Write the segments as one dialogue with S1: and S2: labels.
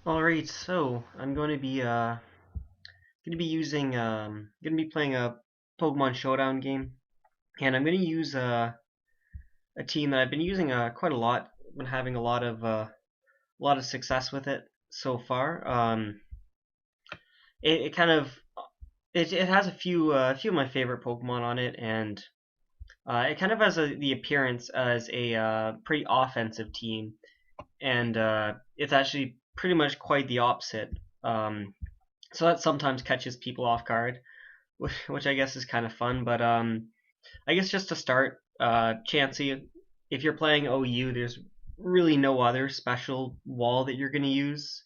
S1: Alright, so I'm going to be playing a Pokemon Showdown game, and I'm going to use a team that I've been using quite a lot. Been having a lot of success with it so far. It kind of it has a few of my favorite Pokemon on it, and it kind of has the appearance as a pretty offensive team, and it's actually pretty much quite the opposite. Um, so that sometimes catches people off guard, which I guess is kind of fun. But I guess just to start, Chansey, if you're playing OU, there's really no other special wall that you're going to use.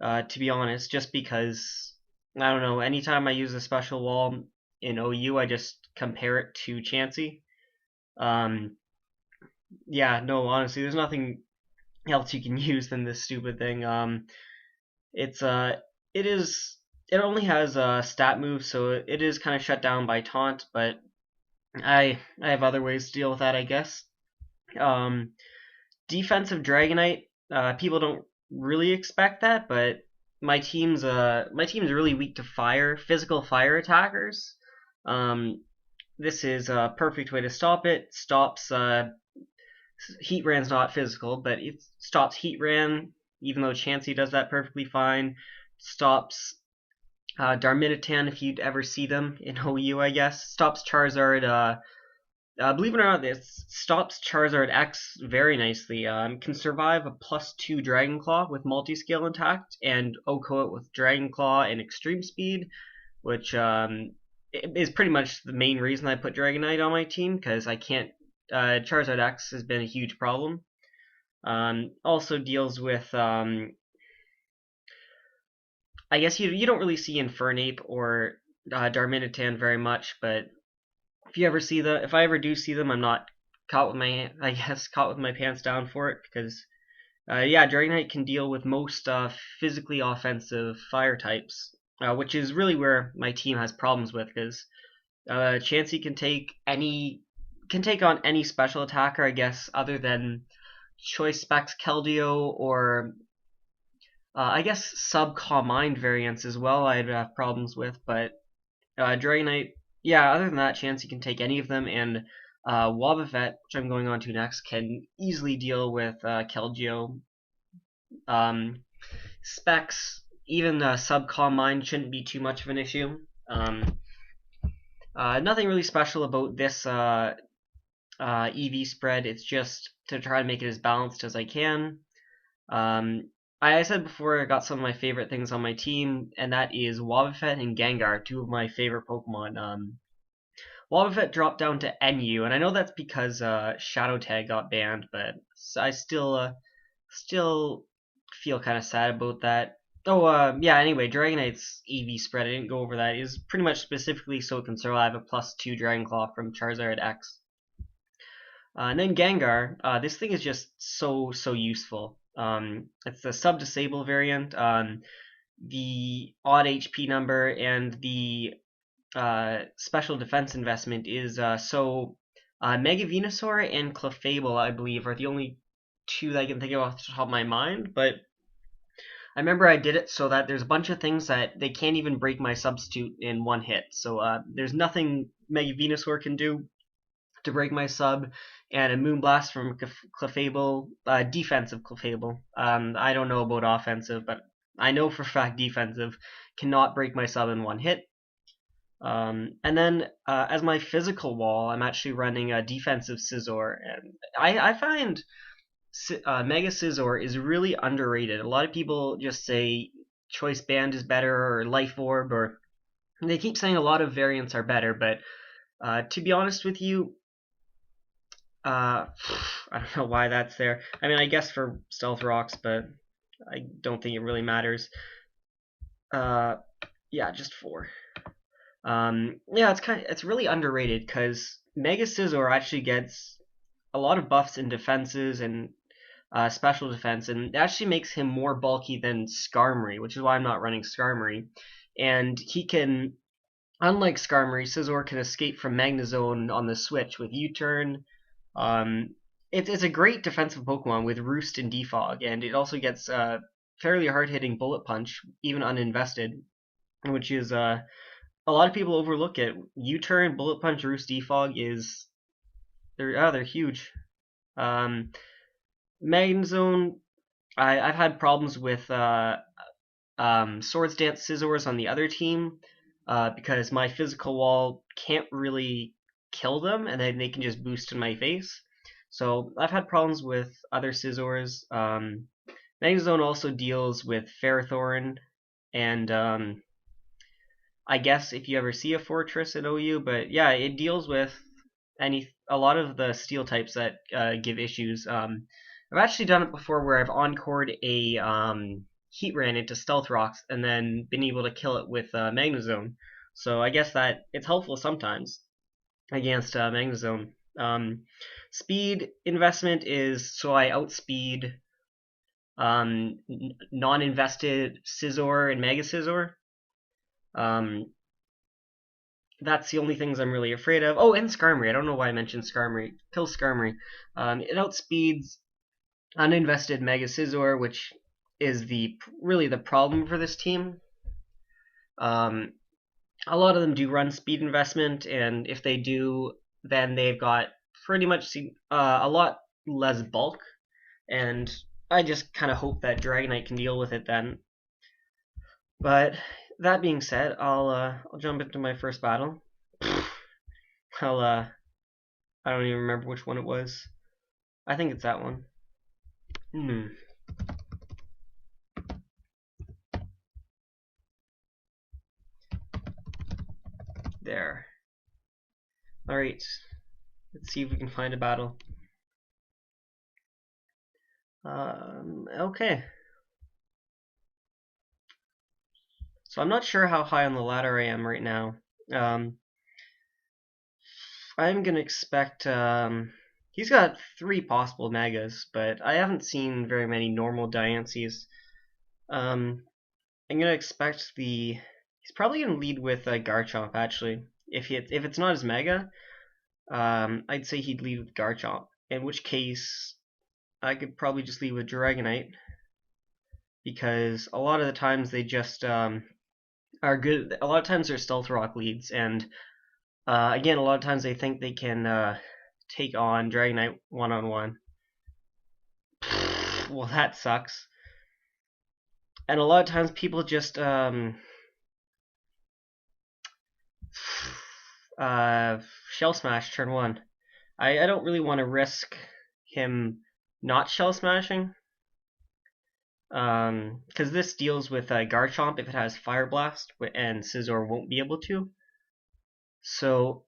S1: To be honest, just because I don't know. Anytime I use a special wall in OU, I just compare it to Chansey. Um, yeah, no, honestly, there's nothing else you can use than this stupid thing. It's it is it only has a stat move, so it is kind of shut down by taunt, but I have other ways to deal with that, I guess. Um, Defensive Dragonite, people don't really expect that, but my team's really weak to physical fire attackers. Um, this is a perfect way to stop it. Stops Heat Ran's not physical, but it stops Heat Ran, even though Chansey does that perfectly fine. Stops Darmanitan if you'd ever see them in OU, I guess. Stops Charizard. Believe it or not, this stops Charizard X very nicely. Can survive a +2 Dragon Claw with multi-scale intact, and OHKO it with Dragon Claw and Extreme Speed, which is pretty much the main reason I put Dragonite on my team, because I can't. Charizard X has been a huge problem. Also deals with I guess you don't really see Infernape or Darmanitan very much, but if I ever do see them, I'm not caught with my I guess caught with my pants down for it because yeah, Dragonite can deal with most physically offensive fire types, which is really where my team has problems with because Chansey can take on any special attacker, I guess, other than Choice Specs Keldeo or I guess sub Calm Mind variants as well. I'd have problems with, but Dragonite, yeah. Other than that, Chansey can take any of them, and Wobbuffet, which I'm going on to next, can easily deal with Keldeo. Um, Specs, even sub Calm Mind shouldn't be too much of an issue. Nothing really special about this EV spread. It's just to try and make it as balanced as I can. Um, I said before I got some of my favorite things on my team, and that is Wobbuffet and Gengar, two of my favorite Pokemon. Wobbuffet dropped down to NU, and I know that's because Shadow Tag got banned, but I still feel kind of sad about that. Oh, yeah. Anyway, Dragonite's EV spread. I didn't go over that. Is pretty much specifically so it can survive a +2 Dragon Claw from Charizard X. And then Gengar, this thing is just so useful. It's the sub disable variant. The odd HP number and the special defense investment is Mega Venusaur and Clefable, I believe, are the only two that I can think of off the top of my mind. But I remember I did it so that there's a bunch of things that they can't even break my substitute in one hit. So there's nothing Mega Venusaur can do to break my sub, and a Moonblast from Clefable, defensive Clefable. I don't know about offensive, but I know for a fact defensive cannot break my sub in one hit. And then as my physical wall, I'm actually running a defensive Scizor, and I find Mega Scizor is really underrated. A lot of people just say Choice Band is better or Life Orb, or they keep saying a lot of variants are better, but to be honest with you, uh, I don't know why that's there. I mean, I guess for Stealth Rocks, but I don't think it really matters. Uh, yeah, just four. Yeah, it's really underrated because Mega Scizor actually gets a lot of buffs in defenses and special defense, and it actually makes him more bulky than Skarmory, which is why I'm not running Skarmory. And he can, unlike Skarmory, Scizor can escape from Magnezone on the switch with U-turn. Um, it's a great defensive Pokemon with Roost and Defog, and it also gets fairly hard-hitting Bullet Punch, even uninvested, which is a lot of people overlook it. U-turn, Bullet Punch, Roost, Defog is they're huge. Magnum Zone, I've had problems with Swords Dance Scizors on the other team because my physical wall can't really kill them, and then they can just boost in my face. So I've had problems with other Scizors. Magnum Zone also deals with Ferrothorn, and I guess if you ever see a Fortress at OU, but yeah, it deals with a lot of the steel types that give issues. I've actually done it before where I've encored a Heat Ran into Stealth Rocks and then been able to kill it with Magnezone. So I guess that it's helpful sometimes against Magnezone. Speed investment is so I outspeed non-invested Scizor and Mega Scizor. That's the only things I'm really afraid of. Oh, and Skarmory. I don't know why I mentioned Skarmory. Kill Skarmory. It outspeeds uninvested Mega Scizor, which is really the problem for this team. A lot of them do run speed investment, and if they do, then they've got pretty much a lot less bulk, and I just kind of hope that Dragonite can deal with it then. But that being said, I'll jump into my first battle. I don't even remember which one it was. I think it's that one. There. Alright. Let's see if we can find a battle. Okay. So I'm not sure how high on the ladder I am right now. I'm gonna expect, he's got 3 possible Megas, but I haven't seen very many normal Diancies. I'm gonna expect he's probably gonna lead with Garchomp actually. If it's not his Mega, I'd say he'd lead with Garchomp. In which case, I could probably just lead with Dragonite, because a lot of the times they just are good. A lot of times they're Stealth Rock leads, and again, a lot of times they think they can take on Dragonite one-on-one. Well, that sucks. And a lot of times people just Shell Smash turn 1. I don't really want to risk him not Shell Smashing, because this deals with Garchomp if it has Fire Blast, and Scizor won't be able to. So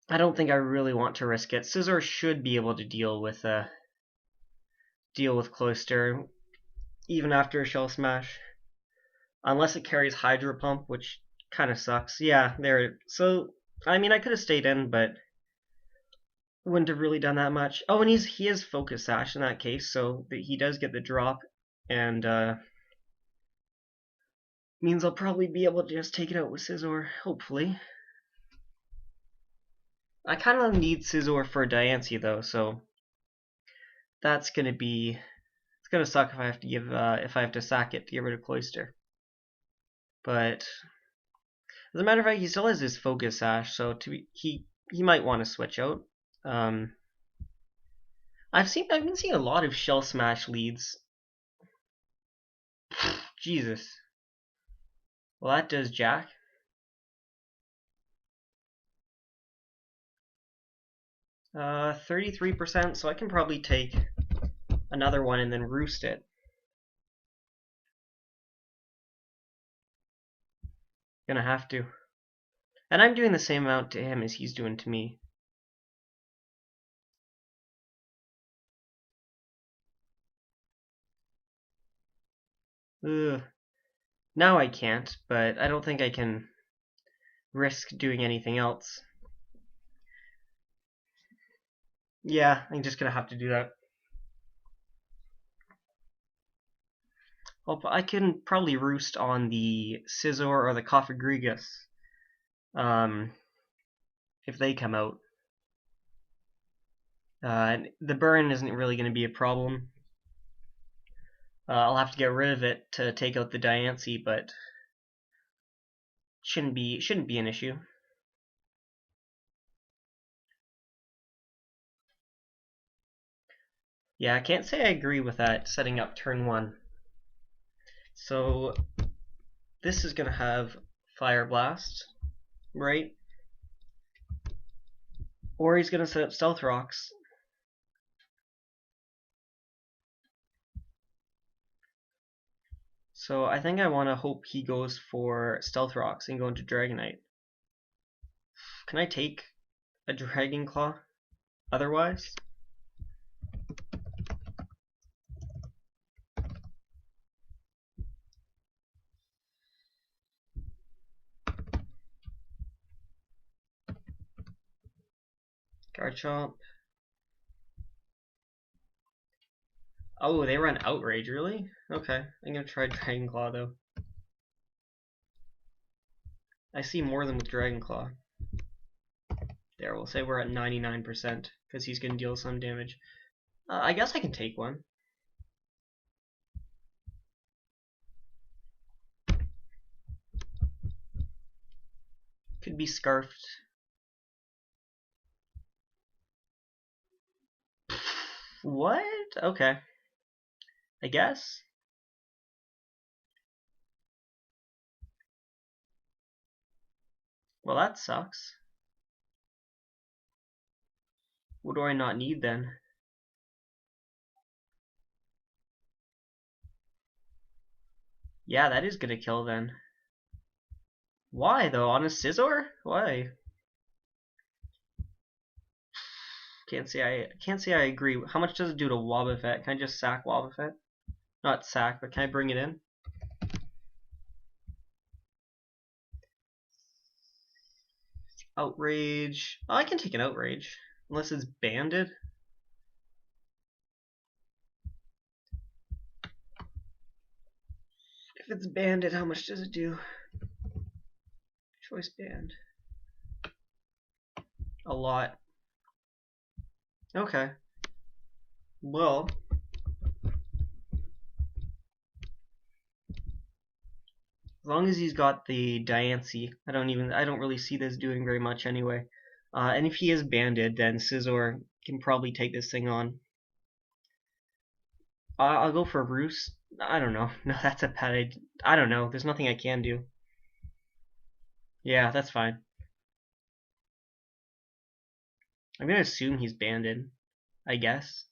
S1: I don't think I really want to risk it. Scizor should be able to deal with Cloyster even after a Shell Smash, unless it carries Hydro Pump, which kind of sucks. Yeah, there. So I mean, I could have stayed in, but wouldn't have really done that much. Oh, and he has Focus Sash in that case, so he does get the drop, and means I'll probably be able to just take it out with Scizor, hopefully. I kind of need Scizor for Diancie though, so that's gonna be. It's gonna suck if I have to sack it to get rid of Cloyster. But as a matter of fact, he still has his Focus Sash, so he might want to switch out. I've been seeing a lot of Shell Smash leads. Jesus. Well, that does Jack. 33%, so I can probably take another one and then roost it. Gonna have to. And I'm doing the same amount to him as he's doing to me. Ugh. Now I can't, but I don't think I can risk doing anything else. Yeah, I'm just gonna have to do that. Well, I can probably roost on the Scizor or the Cofagrigus, if they come out. The burn isn't really going to be a problem. I'll have to get rid of it to take out the Diancie, but shouldn't be an issue. Yeah, I can't say I agree with that setting up turn 1. So this is gonna have Fire Blast, right? Or he's gonna set up Stealth Rocks. So I think I want to hope he goes for Stealth Rocks and go into Dragonite. Can I take a Dragon Claw otherwise? Garchomp. Oh, they run Outrage, really? Okay, I'm gonna try Dragon Claw though. I see more than with Dragon Claw. There, we'll say we're at 99% because he's gonna deal some damage. I guess I can take one. Could be Scarfed. What? Okay. I guess. Well, that sucks. What do I not need then? Yeah, that is gonna kill then. Why though? On a Scizor? Why? Can't say I agree. How much does it do to Wobbuffet? Can I just sack Wobbuffet? Not sack, but can I bring it in? Outrage. Oh, I can take an Outrage. Unless it's banded. If it's banded, how much does it do? Choice band. A lot. Okay. Well, as long as he's got the Diancie, I don't really see this doing very much anyway. And if he is banded, then Scizor can probably take this thing on. I'll go for Roost. I don't know. No, that's a bad idea. I don't know. There's nothing I can do. Yeah, that's fine. I'm gonna assume he's banded, I guess.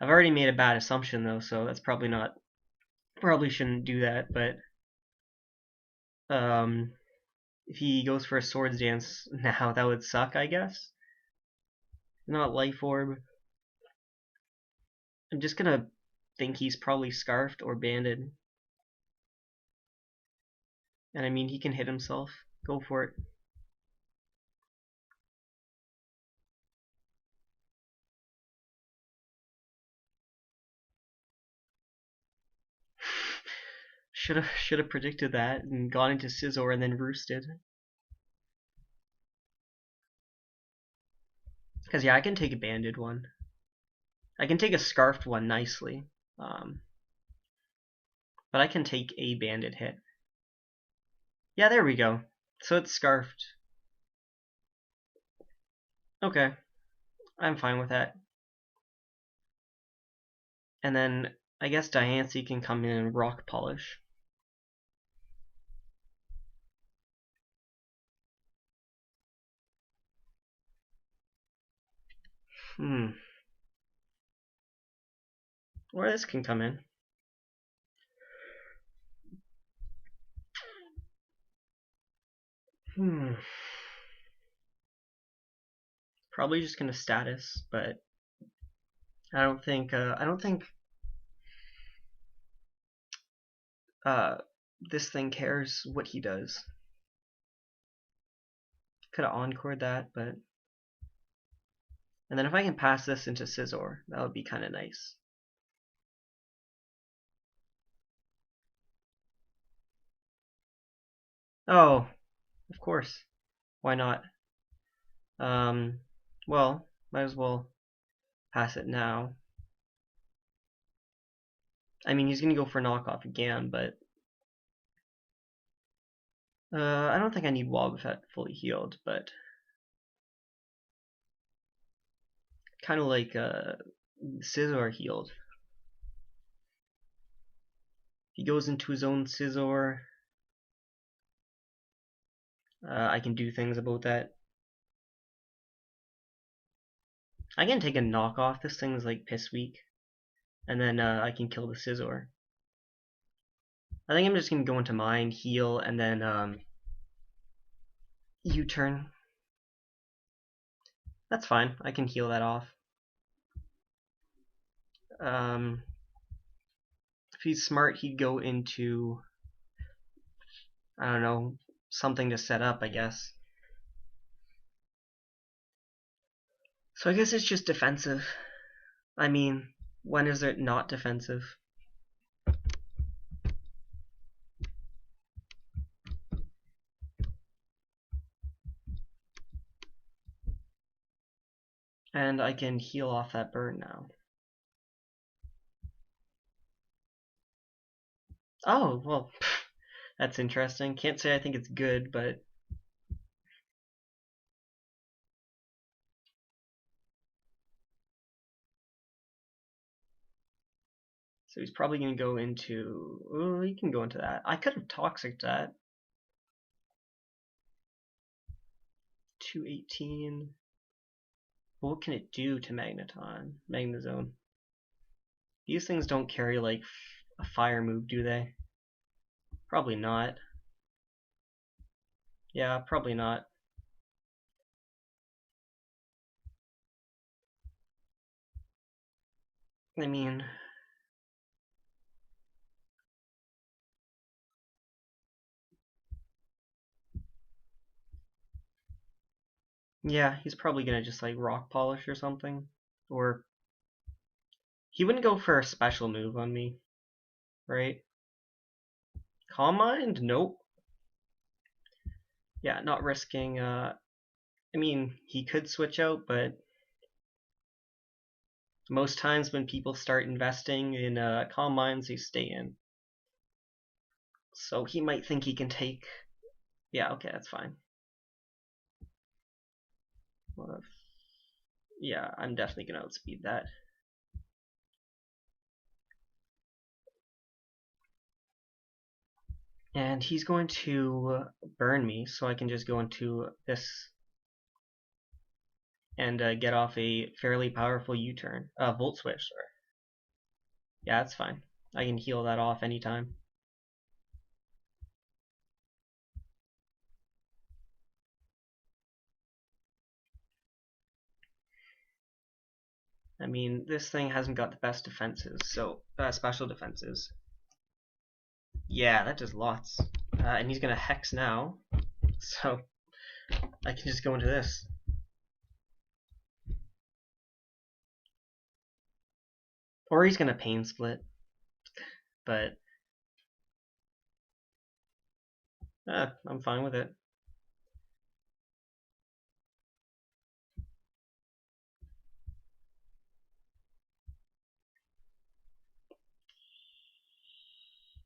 S1: I've already made a bad assumption though, so that's probably not. Probably shouldn't do that, but if he goes for a Swords Dance now, that would suck, I guess. Not Life Orb. I'm just gonna think he's probably Scarfed or banded. And I mean, he can hit himself. Go for it. Should have predicted that and gone into Scizor and then roosted. Because yeah, I can take a banded one. I can take a scarfed one nicely. But I can take a banded hit. Yeah, there we go. So it's scarfed. Okay. I'm fine with that. And then I guess Diancie can come in and rock polish. Or this can come in. Probably just gonna status, but I don't think this thing cares what he does. Could have encored that, but and then if I can pass this into Scizor, that would be kind of nice. Oh, of course. Why not? Well, might as well pass it now. I mean, he's gonna go for knockoff again, but I don't think I need Wobbuffet fully healed, but kind of like Scizor healed. He goes into his own Scizor. I can do things about that. I can take a knockoff. This thing's like piss weak, and then I can kill the Scizor. I think I'm just gonna go into mine, heal, and then U-turn. That's fine. I can heal that off. If he's smart, he'd go into, I don't know, something to set up, I guess. So I guess it's just defensive. I mean, when is it not defensive? And I can heal off that burn now. Oh, well, that's interesting. Can't say I think it's good, but so he's probably going to go into, oh, he can go into that. I could have toxic that. 218. What can it do to Magneton? Magnezone. These things don't carry like a fire move, do they? Probably not. Yeah, probably not. I mean, yeah, he's probably gonna just like rock polish or something. Or he wouldn't go for a special move on me, right? Calm Mind? Nope. Yeah, not risking. I mean, he could switch out, but most times when people start investing in Calm Minds, they stay in. So he might think he can take. Yeah, okay, that's fine. Yeah, I'm definitely gonna outspeed that. And he's going to burn me, so I can just go into this and get off a fairly powerful U-turn. Volt Switch, sorry. Yeah, that's fine. I can heal that off anytime. I mean, this thing hasn't got the best defenses, so special defenses. Yeah, that does lots. And he's gonna Hex now, so I can just go into this. Or he's gonna Pain Split, but I'm fine with it.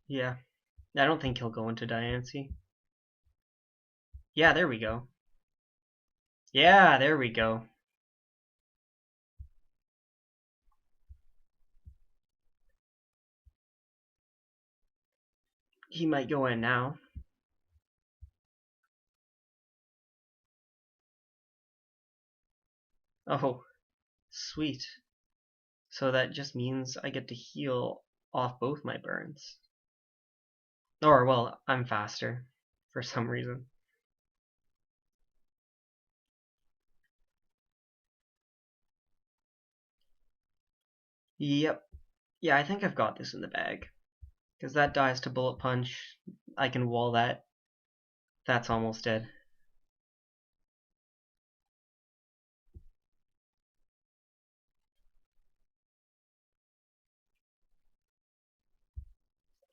S1: Yeah, I don't think he'll go into Diancie. Yeah, there we go. Yeah, there we go. He might go in now. Oh, sweet. So that just means I get to heal off both my burns. Or, well, I'm faster for some reason. Yep. Yeah, I think I've got this in the bag. Because that dies to Bullet Punch. I can wall that. That's almost dead.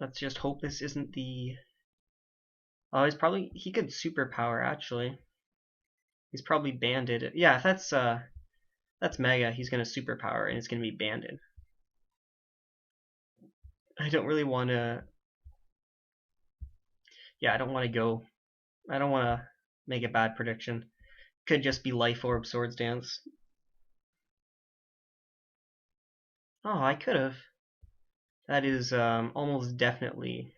S1: Let's just hope this isn't the... Oh, he could superpower, actually. He's probably banded. Yeah, if that's Mega, he's gonna superpower and it's gonna be banded. I don't really want to. Yeah, I don't want to go. I don't want to make a bad prediction. Could just be Life Orb Swords Dance. Oh, I could have. That is almost definitely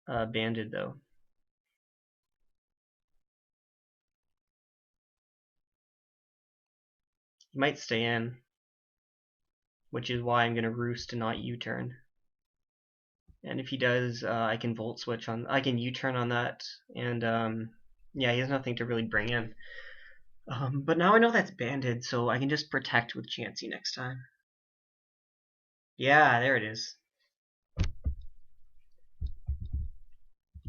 S1: banded though. He might stay in, which is why I'm gonna roost to not U-turn. And if he does, I can Volt Switch on. I can U-turn on that, and yeah, he has nothing to really bring in. But now I know that's banded, so I can just protect with Chansey next time. Yeah, there it is.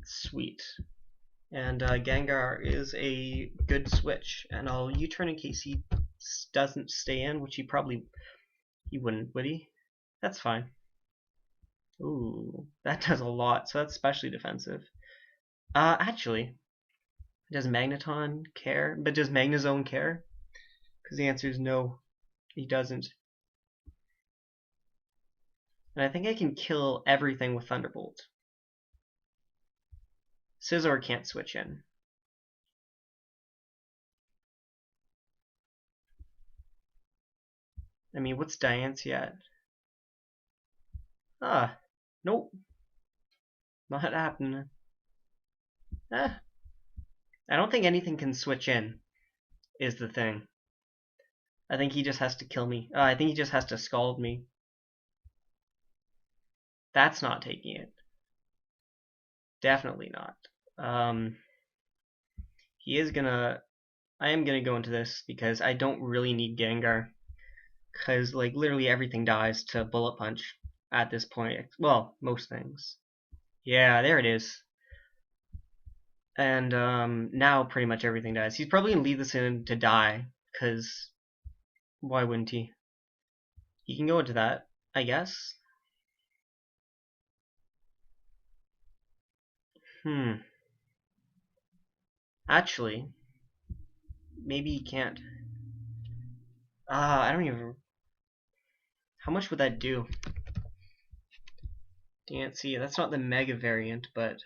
S1: Sweet. And Gengar is a good switch, and I'll U-turn in case he doesn't stay in, which he wouldn't, would he? That's fine. Ooh, that does a lot, so that's especially defensive. Actually, does Magneton care? But does Magnezone care? Because the answer is no, he doesn't. And I think I can kill everything with Thunderbolt. Scizor can't switch in. I mean, what's Diancie at? Ah, nope. Not happening. Ah. I don't think anything can switch in, is the thing. I think he just has to kill me. I think he just has to scald me. That's not taking it. Definitely not. He is gonna... I am gonna go into this because I don't really need Gengar. Because, like, literally everything dies to Bullet Punch at this point. Well, most things. Yeah, there it is. And now pretty much everything dies. He's probably gonna leave this in to die, because why wouldn't he? He can go into that, I guess. Actually, maybe he can't. I don't even... How much would that do? Can't see. That's not the Mega variant, but...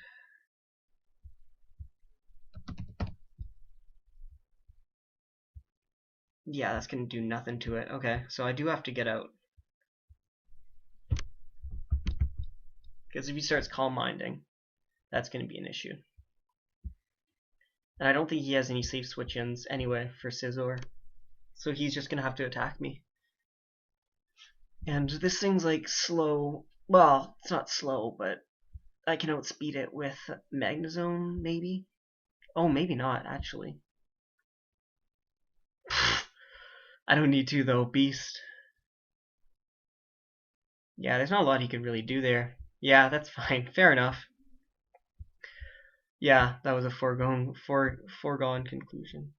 S1: Yeah, that's gonna do nothing to it. Okay, so I do have to get out. Because if he starts Calm Minding, that's gonna be an issue. And I don't think he has any safe switch-ins anyway for Scizor. So he's just gonna have to attack me. And this thing's like slow. Well, it's not slow, but I can outspeed it with Magnezone, maybe? Oh, maybe not, actually. I don't need to, though. Beast. Yeah, there's not a lot he could really do there. Yeah, that's fine. Fair enough. Yeah, that was a foregone conclusion.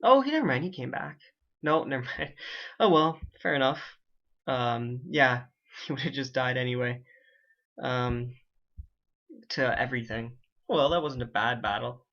S1: Oh, never mind. He came back. No, never mind. Oh well, fair enough. Yeah, he would have just died anyway. Um, to everything. Well, that wasn't a bad battle.